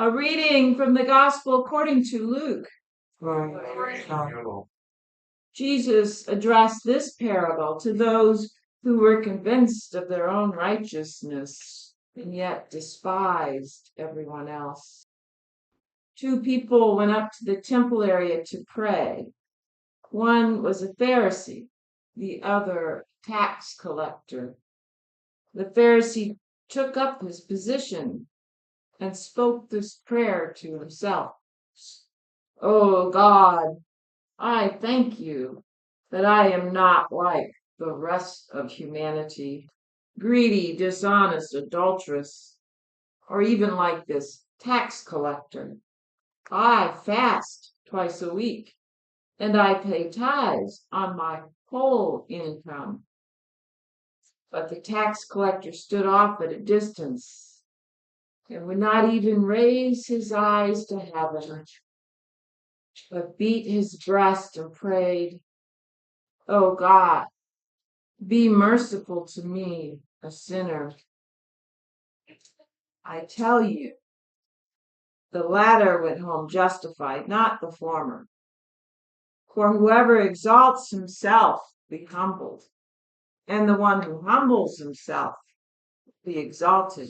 A reading from the Gospel according to Luke. Jesus addressed this parable to those who were convinced of their own righteousness and yet despised everyone else. Two people went up to the temple area to pray. One was a Pharisee, the other a tax collector. The Pharisee took up his position and spoke this prayer to himself. "Oh God, I thank you that I am not like the rest of humanity, greedy, dishonest, adulterous, or even like this tax collector. I fast twice a week, and I pay tithes on my whole income." But the tax collector stood off at a distance and would not even raise his eyes to heaven, but beat his breast and prayed, "Oh God, be merciful to me, a sinner." I tell you, the latter went home justified, not the former. For whoever exalts himself will be humbled, and the one who humbles himself will be exalted.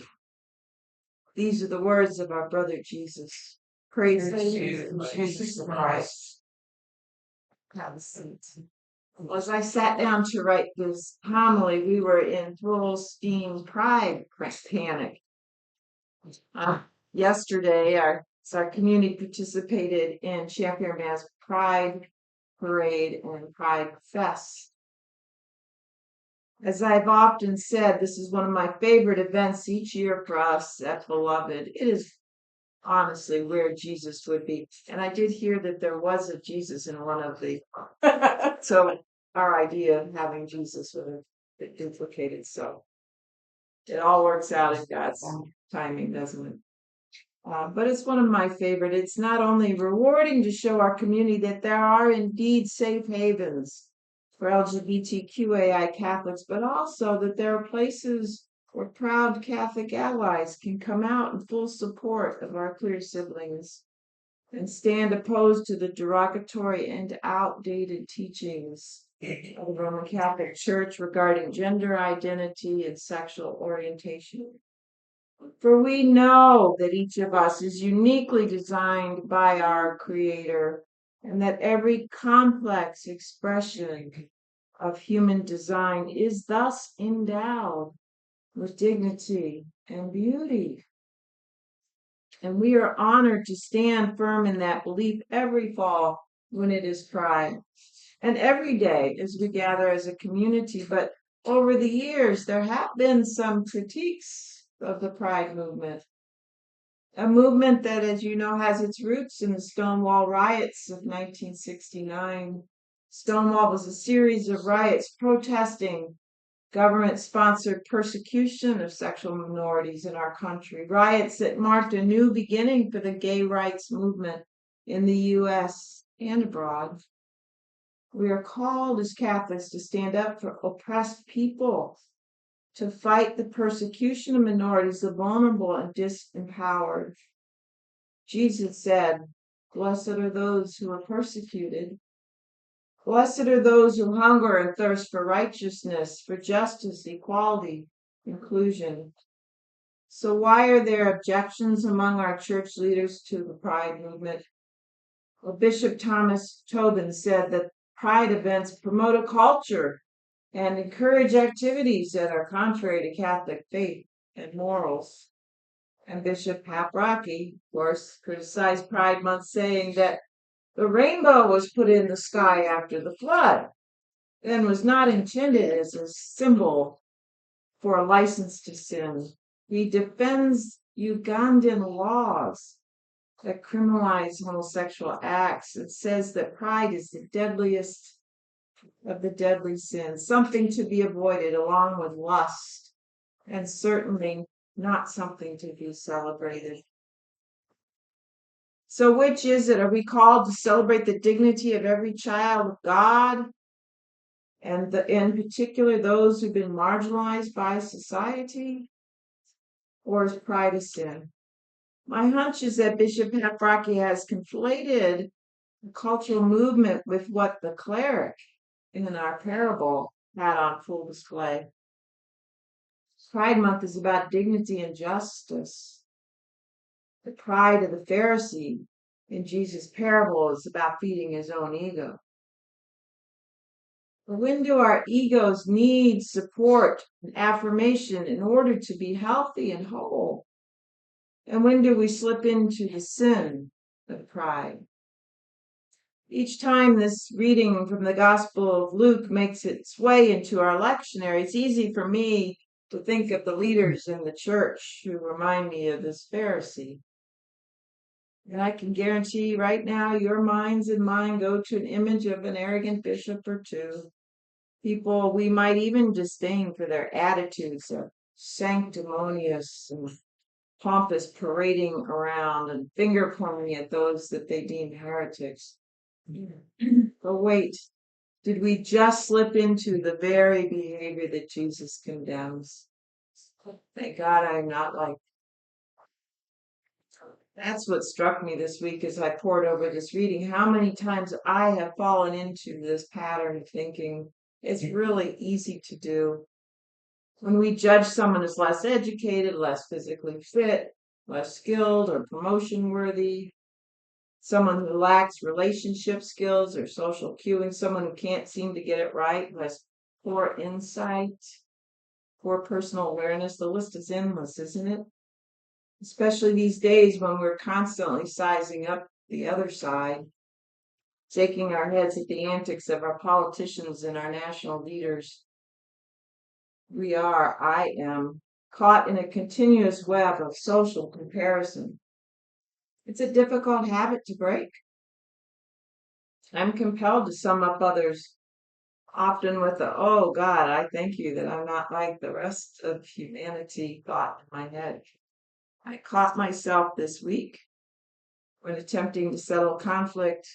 These are the words of our brother Jesus. Praise to you, Jesus Christ. Have a seat. As I sat down to write this homily, we were in full steam pride panic. Yesterday, our community participated in Champaign-Urbana's Pride Parade and Pride Fest. As I've often said, this is one of my favorite events each year for us at Beloved. It is honestly where Jesus would be. And I did hear that there was a Jesus in one of the, so our idea of having Jesus would have been duplicated. So it all works out in God's timing, doesn't it? But it's one of my favorite. It's not only rewarding to show our community that there are indeed safe havens for LGBTQAI Catholics, but also that there are places where proud Catholic allies can come out in full support of our queer siblings and stand opposed to the derogatory and outdated teachings of the Roman Catholic Church regarding gender identity and sexual orientation. For we know that each of us is uniquely designed by our Creator, and that every complex expression of human design is thus endowed with dignity and beauty. And we are honored to stand firm in that belief every fall when it is Pride, and every day as we gather as a community. But over the years, there have been some critiques of the Pride movement. A movement that, as you know, has its roots in the Stonewall riots of 1969. Stonewall was a series of riots protesting government-sponsored persecution of sexual minorities in our country, riots that marked a new beginning for the gay rights movement in the U.S. and abroad. We are called as Catholics to stand up for oppressed people, to fight the persecution of minorities, the vulnerable and disempowered. Jesus said, "Blessed are those who are persecuted. Blessed are those who hunger and thirst for righteousness, for justice, equality, inclusion." So why are there objections among our church leaders to the Pride movement? Well, Bishop Thomas Tobin said that Pride events promote a culture and encourage activities that are contrary to Catholic faith and morals. And Bishop Paprocki, of course, criticized Pride Month, saying that the rainbow was put in the sky after the flood and was not intended as a symbol for a license to sin. He defends Ugandan laws that criminalize homosexual acts. It says that pride is the deadliest of the deadly sins, something to be avoided along with lust, and certainly not something to be celebrated. So which is it? Are we called to celebrate the dignity of every child of God, and in particular those who've been marginalized by society? Or is pride a sin? My hunch is that Bishop Hafraki has conflated the cultural movement with what the cleric in our parable had on full display. Pride Month is about dignity and justice. The pride of the Pharisee in Jesus' parable is about feeding his own ego. But when do our egos need support and affirmation in order to be healthy and whole? And when do we slip into the sin of pride? Each time this reading from the Gospel of Luke makes its way into our lectionary, it's easy for me to think of the leaders in the church who remind me of this Pharisee. And I can guarantee right now your minds and mine go to an image of an arrogant bishop or two. People we might even disdain for their attitudes of sanctimonious and pompous parading around and finger pointing at those that they deem heretics. But wait, did we just slip into the very behavior that Jesus condemns? Thank God I'm not like. That's what struck me this week as I pored over this reading. How many times I have fallen into this pattern of thinking. It's really easy to do. When we judge someone as less educated, less physically fit, less skilled, or promotion worthy, someone who lacks relationship skills or social cueing, someone who can't seem to get it right, who has poor insight, poor personal awareness, the list is endless, isn't it? Especially these days when we're constantly sizing up the other side, shaking our heads at the antics of our politicians and our national leaders. I am, caught in a continuous web of social comparison. It's a difficult habit to break. I'm compelled to sum up others, often with the, oh God, I thank you that I'm not like the rest of humanity thought in my head. I caught myself this week when attempting to settle conflict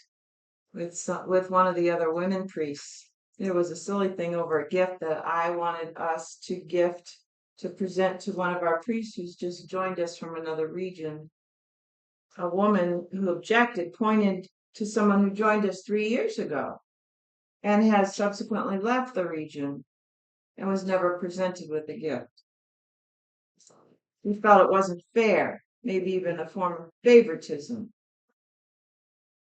with one of the other women priests. There was a silly thing over a gift that I wanted us to gift to present to one of our priests who's just joined us from another region. A woman who objected pointed to someone who joined us 3 years ago and has subsequently left the region and was never presented with a gift. We felt it wasn't fair, maybe even a form of favoritism.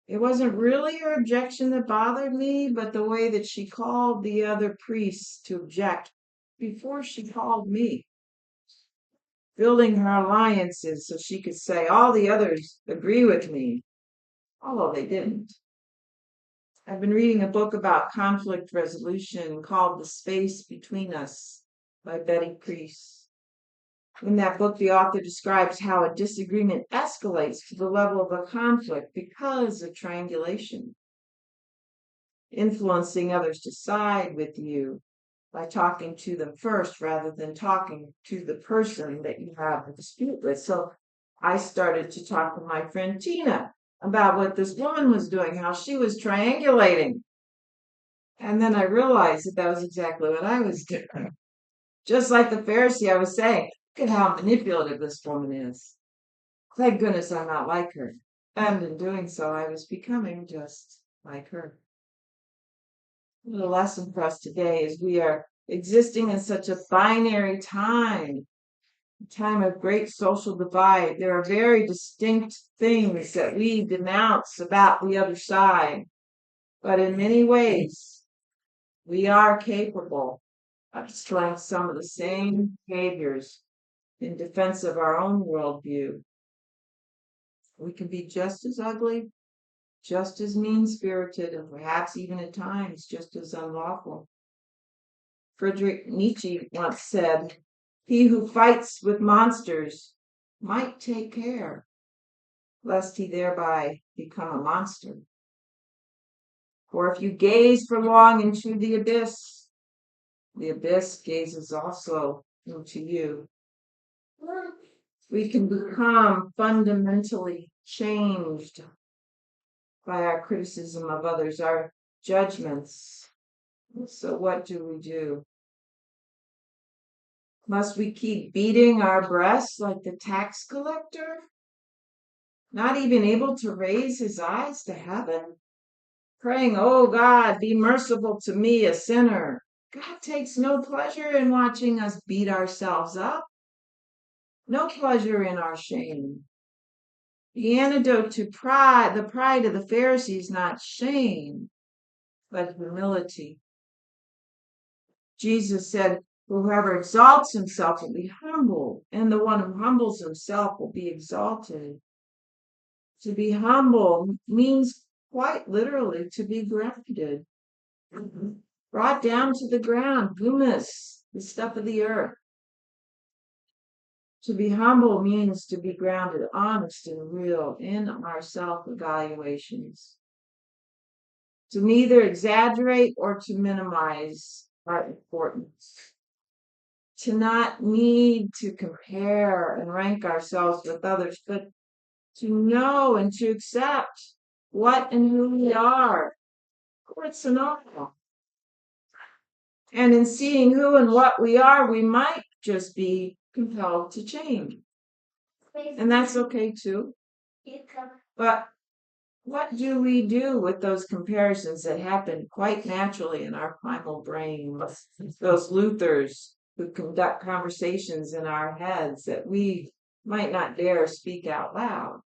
It wasn't really her objection that bothered me, but the way that she called the other priests to object before she called me, building her alliances so she could say all the others agree with me, although they didn't. I've been reading a book about conflict resolution called The Space Between Us by Betty Priest. In that book, the author describes how a disagreement escalates to the level of a conflict because of triangulation, influencing others to side with you by talking to them first rather than talking to the person that you have a dispute with. So I started to talk with my friend Tina about what this woman was doing, how she was triangulating. And then I realized that that was exactly what I was doing. Just like the Pharisee, I was saying, look at how manipulative this woman is. Thank goodness I'm not like her. And in doing so, I was becoming just like her. The lesson for us today is we are existing in such a binary time, a time of great social divide. There are very distinct things that we denounce about the other side, but in many ways, we are capable of displaying some of the same behaviors in defense of our own worldview. We can be just as ugly, just as mean-spirited, and perhaps even at times just as unlawful. Friedrich Nietzsche once said, "He who fights with monsters might take care, lest he thereby become a monster. For if you gaze for long into the abyss gazes also into you." We can become fundamentally changed by our criticism of others, our judgments. So what do we do? Must we keep beating our breasts like the tax collector? not even able to raise his eyes to heaven, praying, "Oh God, be merciful to me, a sinner." God takes no pleasure in watching us beat ourselves up, no pleasure in our shame. The antidote to pride, the pride of the Pharisees, not shame, but humility. Jesus said, "Whoever exalts himself will be humbled, and the one who humbles himself will be exalted." To be humble means quite literally to be grounded, brought down to the ground, humus, the stuff of the earth. To be humble means to be grounded, honest and real in our self-evaluations. To neither exaggerate or to minimize our importance. To not need to compare and rank ourselves with others, but to know and to accept what and who we are, courts and all. And in seeing who and what we are, we might just be compelled to change. And that's okay too. But what do we do with those comparisons that happen quite naturally in our primal brain? Those Luthers who conduct conversations in our heads that we might not dare speak out loud.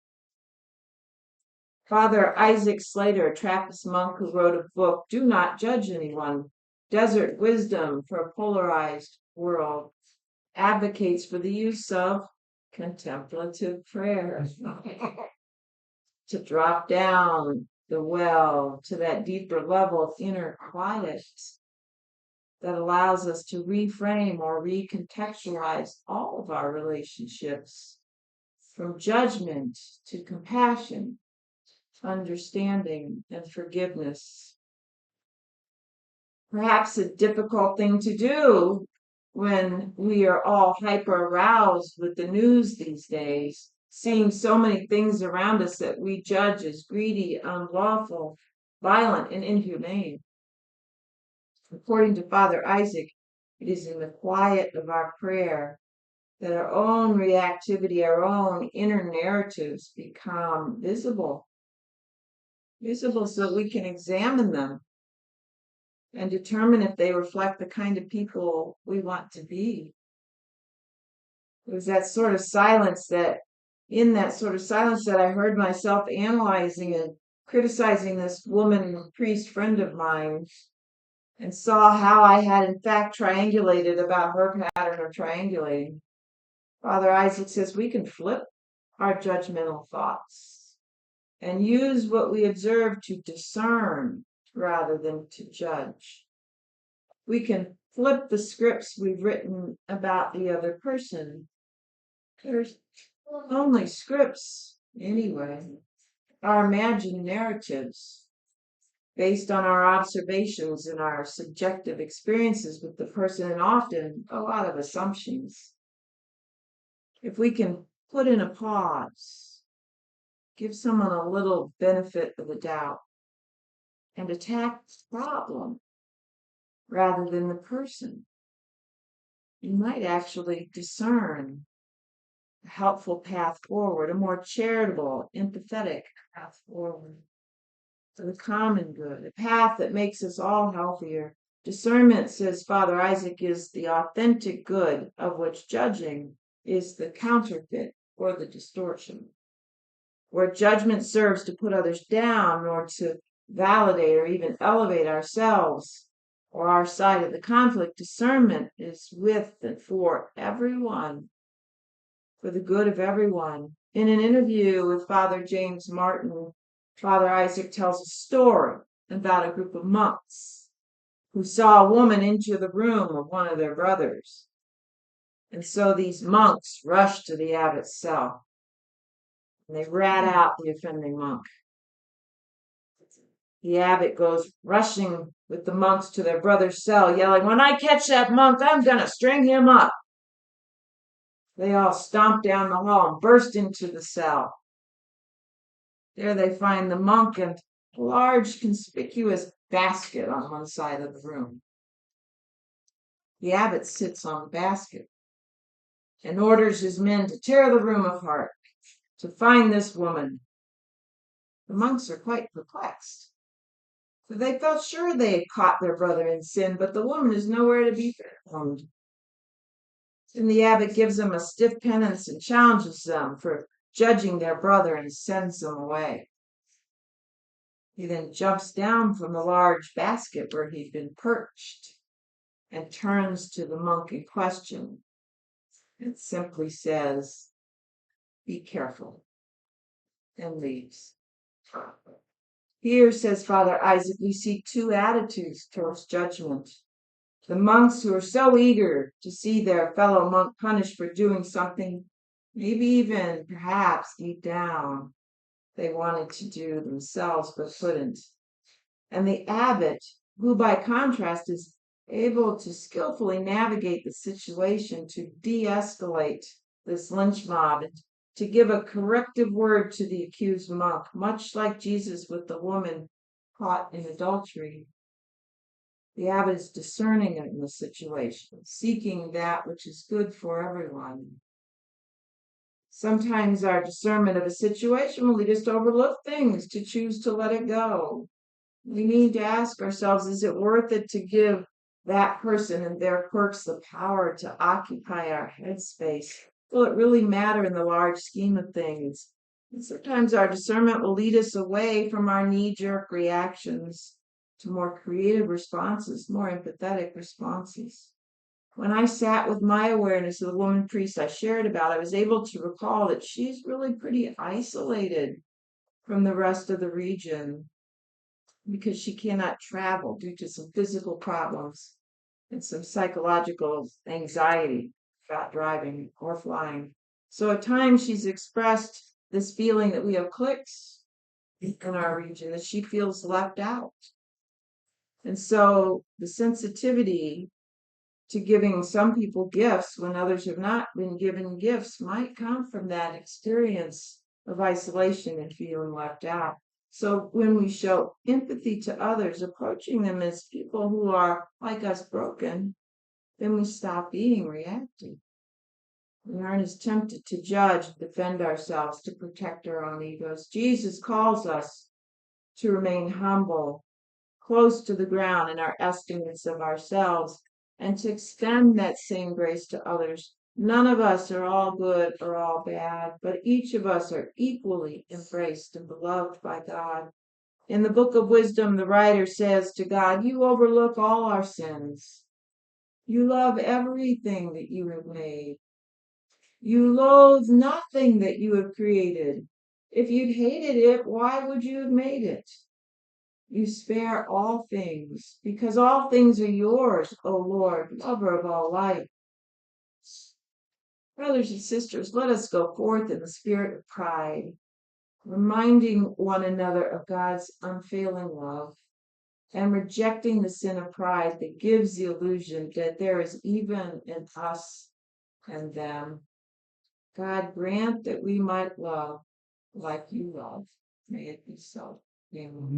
Father Isaac Slater, a Trappist monk who wrote a book, "Do Not Judge Anyone, Desert Wisdom for a Polarized World," advocates for the use of contemplative prayer to drop down the well to that deeper level of inner quiet that allows us to reframe or recontextualize all of our relationships, from judgment to compassion, understanding, and forgiveness. Perhaps a difficult thing to do when we are all hyper aroused with the news these days, seeing so many things around us that we judge as greedy, unlawful, violent, and inhumane. According to Father Isaac, it is in the quiet of our prayer that our own reactivity, our own inner narratives become visible so that we can examine them and determine if they reflect the kind of people we want to be. It was that sort of silence that, in that sort of silence, that I heard myself analyzing and criticizing this woman priest friend of mine, and saw how I had in fact triangulated about her pattern of triangulating. Father Isaac says we can flip our judgmental thoughts and use what we observe to discern rather than to judge. We can flip the scripts we've written about the other person. There's only scripts anyway, our imagined narratives based on our observations and our subjective experiences with the person, and often a lot of assumptions. If we can put in a pause, give someone a little benefit of the doubt, and attack the problem rather than the person, you might actually discern a helpful path forward, a more charitable, empathetic path forward to the common good, a path that makes us all healthier. Discernment, says Father Isaac, is the authentic good of which judging is the counterfeit or the distortion. Where judgment serves to put others down or to validate or even elevate ourselves or our side of the conflict, discernment is with and for everyone, for the good of everyone. In an interview with Father James Martin, Father Isaac tells a story about a group of monks who saw a woman enter the room of one of their brothers. And so these monks rushed to the abbot's cell and they rat out the offending monk. The abbot goes rushing with the monks to their brother's cell, yelling, "When I catch that monk, I'm going to string him up." They all stomp down the hall and burst into the cell. There they find the monk and a large conspicuous basket on one side of the room. The abbot sits on the basket and orders his men to tear the room apart. to find this woman. The monks are quite perplexed, for they felt sure they had caught their brother in sin, but the woman is nowhere to be found. And the abbot gives them a stiff penance and challenges them for judging their brother and sends them away. He then jumps down from the large basket where he'd been perched and turns to the monk in question and simply says, "Be careful," and leaves. Here, says Father Isaac, we see two attitudes towards judgment. The monks who are so eager to see their fellow monk punished for doing something, maybe even perhaps deep down they wanted to do themselves but couldn't. And the abbot, who by contrast is able to skillfully navigate the situation to de-escalate this lynch mob and to give a corrective word to the accused monk, much like Jesus with the woman caught in adultery. The abbot is discerning in the situation, seeking that which is good for everyone. Sometimes our discernment of a situation will lead us to overlook things, to choose to let it go. We need to ask ourselves, is it worth it to give that person and their quirks the power to occupy our headspace? Will it really matter in the large scheme of things? And sometimes our discernment will lead us away from our knee-jerk reactions to more creative responses, more empathetic responses. When I sat with my awareness of the woman priest I shared about, I was able to recall that she's really pretty isolated from the rest of the region because she cannot travel due to some physical problems and some psychological anxiety about driving or flying. So at times she's expressed this feeling that we have cliques in our region, that she feels left out. And so the sensitivity to giving some people gifts when others have not been given gifts might come from that experience of isolation and feeling left out. So when we show empathy to others, approaching them as people who are like us broken, then we stop being reactive. We aren't as tempted to judge, defend ourselves, to protect our own egos. Jesus calls us to remain humble, close to the ground in our estimates of ourselves, and to extend that same grace to others. None of us are all good or all bad, but each of us are equally embraced and beloved by God. In the Book of Wisdom, the writer says to God, "You overlook all our sins. You love everything that you have made. You loathe nothing that you have created. If you'd hated it, why would you have made it? You spare all things, because all things are yours, O Lord, lover of all life." Brothers and sisters, let us go forth in the spirit of pride, reminding one another of God's unfailing love and rejecting the sin of pride that gives the illusion that there is even in us and them. God grant that we might love like you love. May it be so. Amen.